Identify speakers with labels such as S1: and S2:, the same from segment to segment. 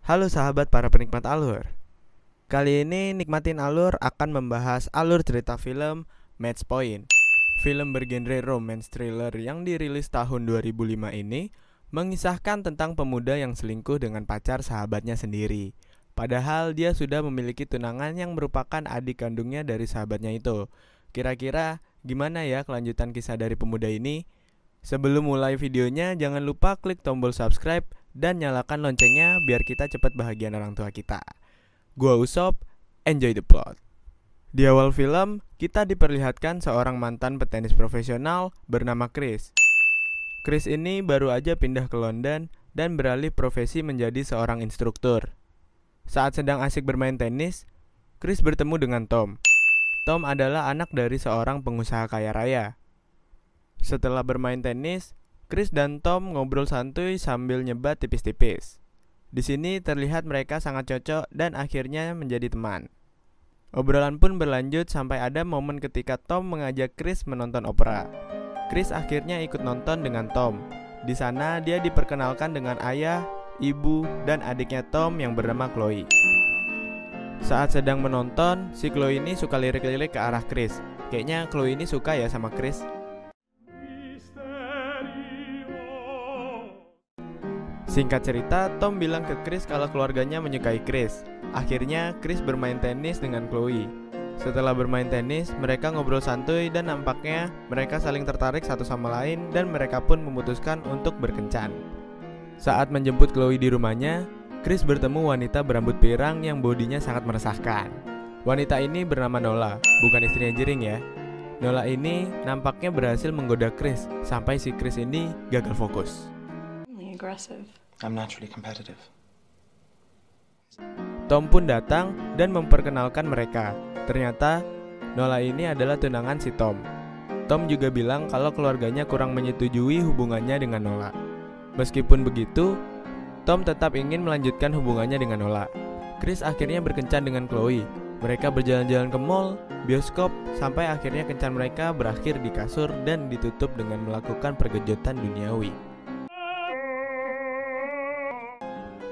S1: Halo sahabat para penikmat alur. Kali ini Nikmatin Alur akan membahas alur cerita film Match Point. Film bergenre romance thriller yang dirilis tahun 2005 ini mengisahkan tentang pemuda yang selingkuh dengan pacar sahabatnya sendiri. Padahal dia sudah memiliki tunangan yang merupakan adik kandungnya dari sahabatnya itu. Kira-kira gimana ya kelanjutan kisah dari pemuda ini? Sebelum mulai videonya, jangan lupa klik tombol subscribe dan nyalakan loncengnya biar kita cepat bahagian orang tua kita. Gua Usop, enjoy the plot. Di awal film, kita diperlihatkan seorang mantan petenis profesional bernama Chris. Chris ini baru aja pindah ke London dan beralih profesi menjadi seorang instruktur. Saat sedang asik bermain tenis, Chris bertemu dengan Tom. Tom adalah anak dari seorang pengusaha kaya raya. Setelah bermain tenis, Chris dan Tom ngobrol santuy sambil nyebat tipis-tipis. Di sini terlihat mereka sangat cocok dan akhirnya menjadi teman. Obrolan pun berlanjut sampai ada momen ketika Tom mengajak Chris menonton opera. Chris akhirnya ikut nonton dengan Tom. Di sana dia diperkenalkan dengan ayah, ibu, dan adiknya Tom yang bernama Chloe. Saat sedang menonton, si Chloe ini suka lirik-lirik ke arah Chris. Kayaknya Chloe ini suka ya sama Chris. Singkat cerita, Tom bilang ke Chris kalau keluarganya menyukai Chris. Akhirnya, Chris bermain tenis dengan Chloe. Setelah bermain tenis, mereka ngobrol santuy dan nampaknya mereka saling tertarik satu sama lain dan mereka pun memutuskan untuk berkencan. Saat menjemput Chloe di rumahnya, Chris bertemu wanita berambut pirang yang bodinya sangat meresahkan. Wanita ini bernama Nola, bukan istrinya Jering ya. Nola ini nampaknya berhasil menggoda Chris sampai si Chris ini gagal fokus.
S2: Aggressive.
S3: I'm naturally competitive.
S1: Tom pun datang dan memperkenalkan mereka. Ternyata Nola ini adalah tunangan si Tom. Tom juga bilang kalau keluarganya kurang menyetujui hubungannya dengan Nola. Meskipun begitu, Tom tetap ingin melanjutkan hubungannya dengan Nola. Chris akhirnya berkencan dengan Chloe. Mereka berjalan-jalan ke mall, bioskop, sampai akhirnya kencan mereka berakhir di kasur dan ditutup dengan melakukan pergejotan duniawi.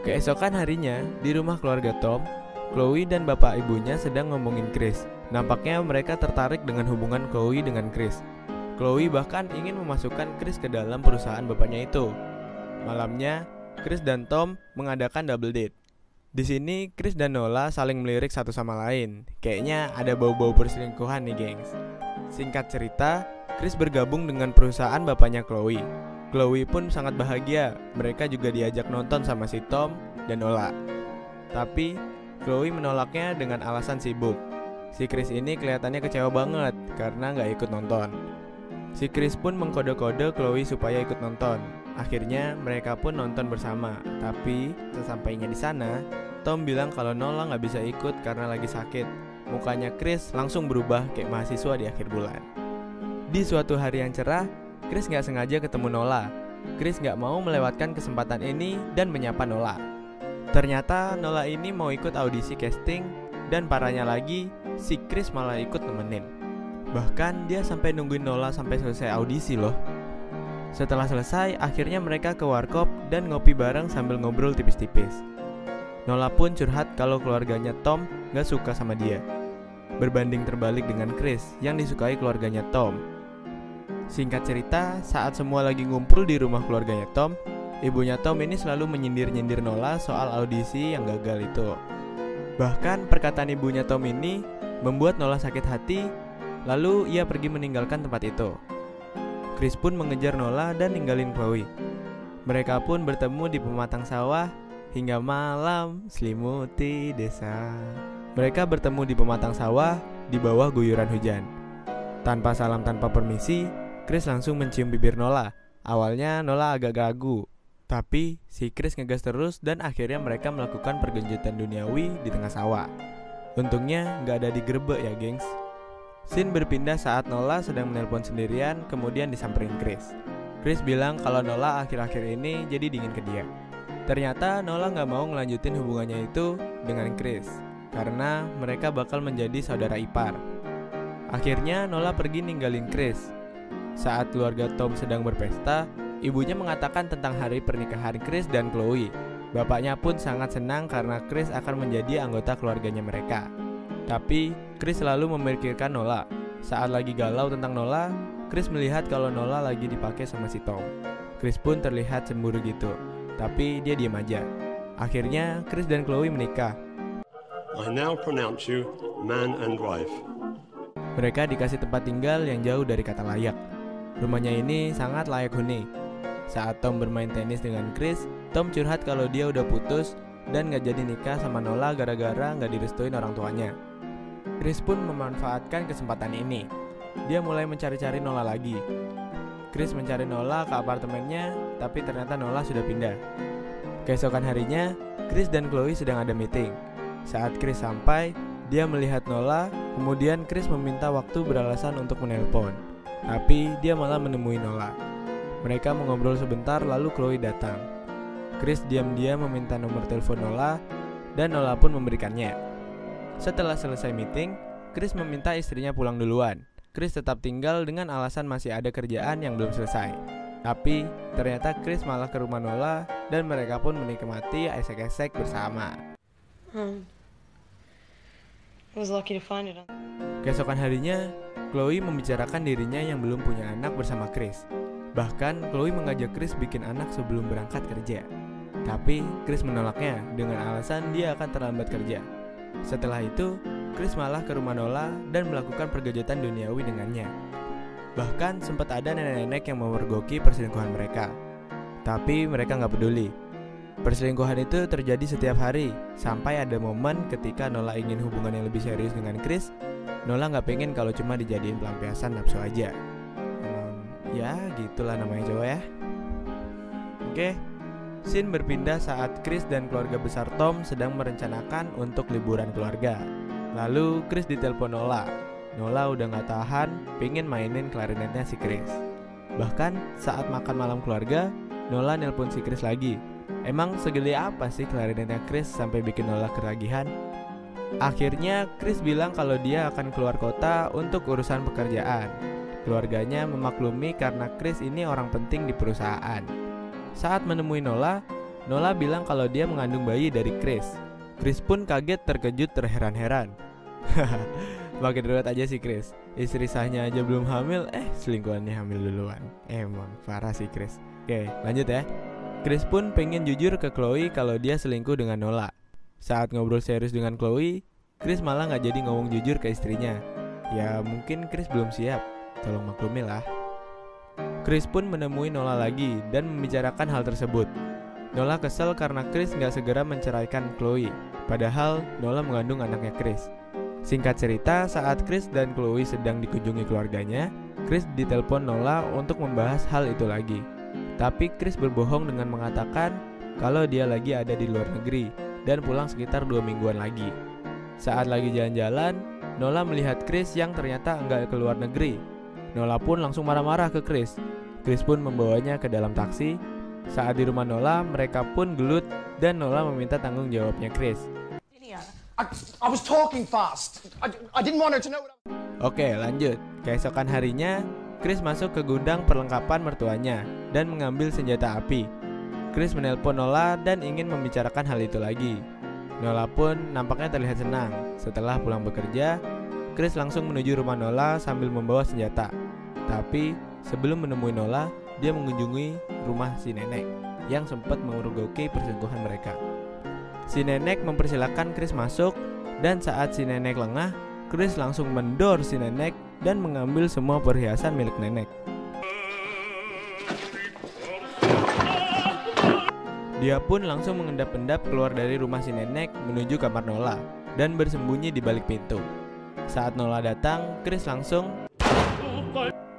S1: Keesokan harinya, di rumah keluarga Tom, Chloe dan bapak ibunya sedang ngomongin Chris. Nampaknya mereka tertarik dengan hubungan Chloe dengan Chris. Chloe bahkan ingin memasukkan Chris ke dalam perusahaan bapaknya itu. Malamnya, Chris dan Tom mengadakan double date. Di sini, Chris dan Nola saling melirik satu sama lain. Kayaknya ada bau-bau perselingkuhan nih, gengs. Singkat cerita, Chris bergabung dengan perusahaan bapaknya Chloe. Chloe pun sangat bahagia, mereka juga diajak nonton sama si Tom dan Nola. Tapi, Chloe menolaknya dengan alasan sibuk. Si Chris ini kelihatannya kecewa banget karena gak ikut nonton. Si Chris pun mengkode-kode Chloe supaya ikut nonton. Akhirnya, mereka pun nonton bersama. Tapi, sesampainya di sana, Tom bilang kalau Nola gak bisa ikut karena lagi sakit. Mukanya Chris langsung berubah kayak mahasiswa di akhir bulan. Di suatu hari yang cerah, Chris gak sengaja ketemu Nola. Chris gak mau melewatkan kesempatan ini dan menyapa Nola. Ternyata Nola ini mau ikut audisi casting dan parahnya lagi, si Chris malah ikut nemenin. Bahkan dia sampai nungguin Nola sampai selesai audisi loh. Setelah selesai, akhirnya mereka ke warkop dan ngopi bareng sambil ngobrol tipis-tipis. Nola pun curhat kalau keluarganya Tom gak suka sama dia. Berbanding terbalik dengan Chris yang disukai keluarganya Tom. Singkat cerita, saat semua lagi ngumpul di rumah keluarganya Tom, ibunya Tom ini selalu menyindir-nyindir Nola soal audisi yang gagal itu. Bahkan perkataan ibunya Tom ini membuat Nola sakit hati, lalu ia pergi meninggalkan tempat itu. Chris pun mengejar Nola dan ninggalin Chloe. Mereka pun bertemu di pematang sawah hingga malam selimuti desa. Mereka bertemu di pematang sawah di bawah guyuran hujan. Tanpa salam tanpa permisi, Chris langsung mencium bibir Nola. Awalnya Nola agak ragu, tapi si Chris ngegas terus dan akhirnya mereka melakukan pergenjutan duniawi di tengah sawah. Untungnya gak ada digerebek ya gengs. Scene berpindah saat Nola sedang menelpon sendirian kemudian disamperin Chris. Chris bilang kalau Nola akhir-akhir ini jadi dingin ke dia. Ternyata Nola gak mau ngelanjutin hubungannya itu dengan Chris karena mereka bakal menjadi saudara ipar. Akhirnya Nola pergi ninggalin Chris. Saat keluarga Tom sedang berpesta, ibunya mengatakan tentang hari pernikahan Chris dan Chloe. Bapaknya pun sangat senang karena Chris akan menjadi anggota keluarganya mereka. Tapi Chris selalu memikirkan Nola. Saat lagi galau tentang Nola, Chris melihat kalau Nola lagi dipakai sama si Tom. Chris pun terlihat cemburu gitu, tapi dia diam aja. Akhirnya Chris dan Chloe menikah.
S2: I now pronounce you man and wife.
S1: Mereka dikasih tempat tinggal yang jauh dari kata layak. Rumahnya ini sangat layak huni. Saat Tom bermain tenis dengan Chris, Tom curhat kalau dia udah putus dan gak jadi nikah sama Nola gara-gara gak direstuin orang tuanya. Chris pun memanfaatkan kesempatan ini. Dia mulai mencari-cari Nola lagi. Chris mencari Nola ke apartemennya, tapi ternyata Nola sudah pindah. Keesokan harinya, Chris dan Chloe sedang ada meeting. Saat Chris sampai, dia melihat Nola, kemudian Chris meminta waktu beralasan untuk menelpon. Tapi dia malah menemui Nola. Mereka mengobrol sebentar lalu Chloe datang. Chris diam-diam meminta nomor telepon Nola dan Nola pun memberikannya. Setelah selesai meeting, Chris meminta istrinya pulang duluan. Chris tetap tinggal dengan alasan masih ada kerjaan yang belum selesai. Tapi ternyata Chris malah ke rumah Nola dan mereka pun menikmati esek-esek bersama. Keesokan harinya, Chloe membicarakan dirinya yang belum punya anak bersama Chris. Bahkan Chloe mengajak Chris bikin anak sebelum berangkat kerja. Tapi Chris menolaknya dengan alasan dia akan terlambat kerja. Setelah itu, Chris malah ke rumah Nola dan melakukan pergejatan duniawi dengannya. Bahkan sempat ada nenek-nenek yang memergoki perselingkuhan mereka. Tapi mereka gak peduli. Perselingkuhan itu terjadi setiap hari, sampai ada momen ketika Nola ingin hubungan yang lebih serius dengan Chris. Nola gak pengen kalau cuma dijadiin pelampiasan nafsu aja. Ya gitulah namanya cowok ya. Oke, scene berpindah saat Chris dan keluarga besar Tom sedang merencanakan untuk liburan keluarga. Lalu Chris ditelepon Nola. Nola udah gak tahan, pengen mainin klarinetnya si Chris. Bahkan saat makan malam keluarga, Nola nelpon si Chris lagi. Emang segede apa sih klarinetnya Chris sampai bikin Nola ketagihan? Akhirnya Chris bilang kalau dia akan keluar kota untuk urusan pekerjaan. Keluarganya memaklumi karena Chris ini orang penting di perusahaan. Saat menemui Nola, Nola bilang kalau dia mengandung bayi dari Chris. Chris pun kaget, terkejut, terheran-heran. Makin ruwet aja si Chris. Istri sahnya aja belum hamil, selingkuhannya hamil duluan. Emang parah sih Chris. Oke, lanjut ya. Chris pun pengen jujur ke Chloe kalau dia selingkuh dengan Nola. Saat ngobrol serius dengan Chloe, Chris malah gak jadi ngomong jujur ke istrinya. Ya mungkin Chris belum siap. Tolong maklumi lah. Chris pun menemui Nola lagi dan membicarakan hal tersebut. Nola kesel karena Chris gak segera menceraikan Chloe, padahal Nola mengandung anaknya Chris. Singkat cerita, saat Chris dan Chloe sedang dikunjungi keluarganya, Chris ditelepon Nola untuk membahas hal itu lagi. Tapi Chris berbohong dengan mengatakan kalau dia lagi ada di luar negeri dan pulang sekitar 2 mingguan lagi. Saat lagi jalan-jalan, Nola melihat Chris yang ternyata enggak ke luar negeri. Nola pun langsung marah-marah ke Chris. Chris pun membawanya ke dalam taksi. Saat di rumah Nola, mereka pun gelut dan Nola meminta tanggung jawabnya Chris.
S3: I was talking fast. I didn't want her to know.
S1: Oke, lanjut. Keesokan harinya, Chris masuk ke gudang perlengkapan mertuanya dan mengambil senjata api. Chris menelpon Nola dan ingin membicarakan hal itu lagi. Nola pun nampaknya terlihat senang. Setelah pulang bekerja, Chris langsung menuju rumah Nola sambil membawa senjata. Tapi sebelum menemui Nola, dia mengunjungi rumah si nenek yang sempat memergoki perselingkuhan mereka. Si nenek mempersilahkan Chris masuk, dan saat si nenek lengah, Chris langsung mendor si nenek dan mengambil semua perhiasan milik nenek. Dia pun langsung mengendap-endap keluar dari rumah si nenek menuju kamar Nola dan bersembunyi di balik pintu. Saat Nola datang, Chris langsung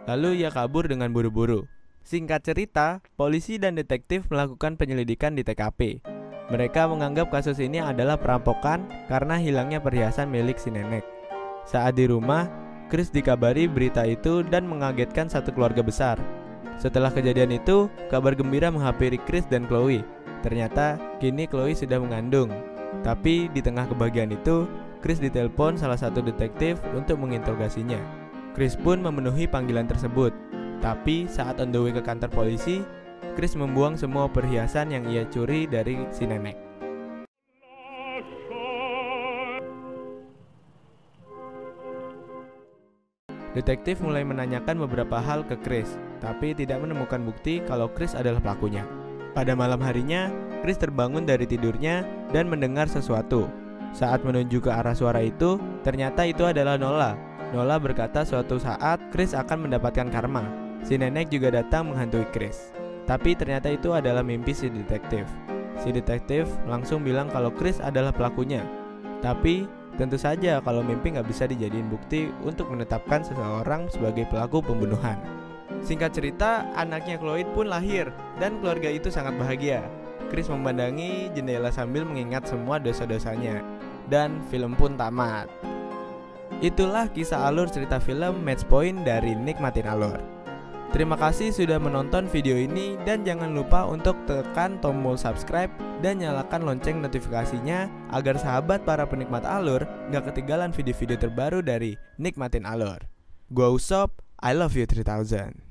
S1: lalu ia kabur dengan buru-buru. Singkat cerita, polisi dan detektif melakukan penyelidikan di TKP. Mereka menganggap kasus ini adalah perampokan karena hilangnya perhiasan milik si nenek. Saat di rumah, Chris dikabari berita itu dan mengagetkan satu keluarga besar. Setelah kejadian itu, kabar gembira menghampiri Chris dan Chloe. Ternyata kini Chloe sudah mengandung. Tapi di tengah kebahagiaan itu, Chris ditelepon salah satu detektif untuk menginterogasinya. Chris pun memenuhi panggilan tersebut. Tapi saat on the way ke kantor polisi, Chris membuang semua perhiasan yang ia curi dari si nenek. Detektif mulai menanyakan beberapa hal ke Chris, tapi tidak menemukan bukti kalau Chris adalah pelakunya. Pada malam harinya, Chris terbangun dari tidurnya dan mendengar sesuatu. Saat menuju ke arah suara itu, ternyata itu adalah Nola. Nola berkata suatu saat Chris akan mendapatkan karma. Si nenek juga datang menghantui Chris. Tapi ternyata itu adalah mimpi si detektif. Si detektif langsung bilang kalau Chris adalah pelakunya. Tapi tentu saja kalau mimpi nggak bisa dijadiin bukti untuk menetapkan seseorang sebagai pelaku pembunuhan. Singkat cerita, anaknya Chloe pun lahir dan keluarga itu sangat bahagia. Chris memandangi jendela sambil mengingat semua dosa-dosanya. Dan film pun tamat. Itulah kisah alur cerita film Match Point dari Nikmatin Alur. Terima kasih sudah menonton video ini dan jangan lupa untuk tekan tombol subscribe dan nyalakan lonceng notifikasinya agar sahabat para penikmat alur gak ketinggalan video-video terbaru dari Nikmatin Alur. Gua Usop, I love you 3000.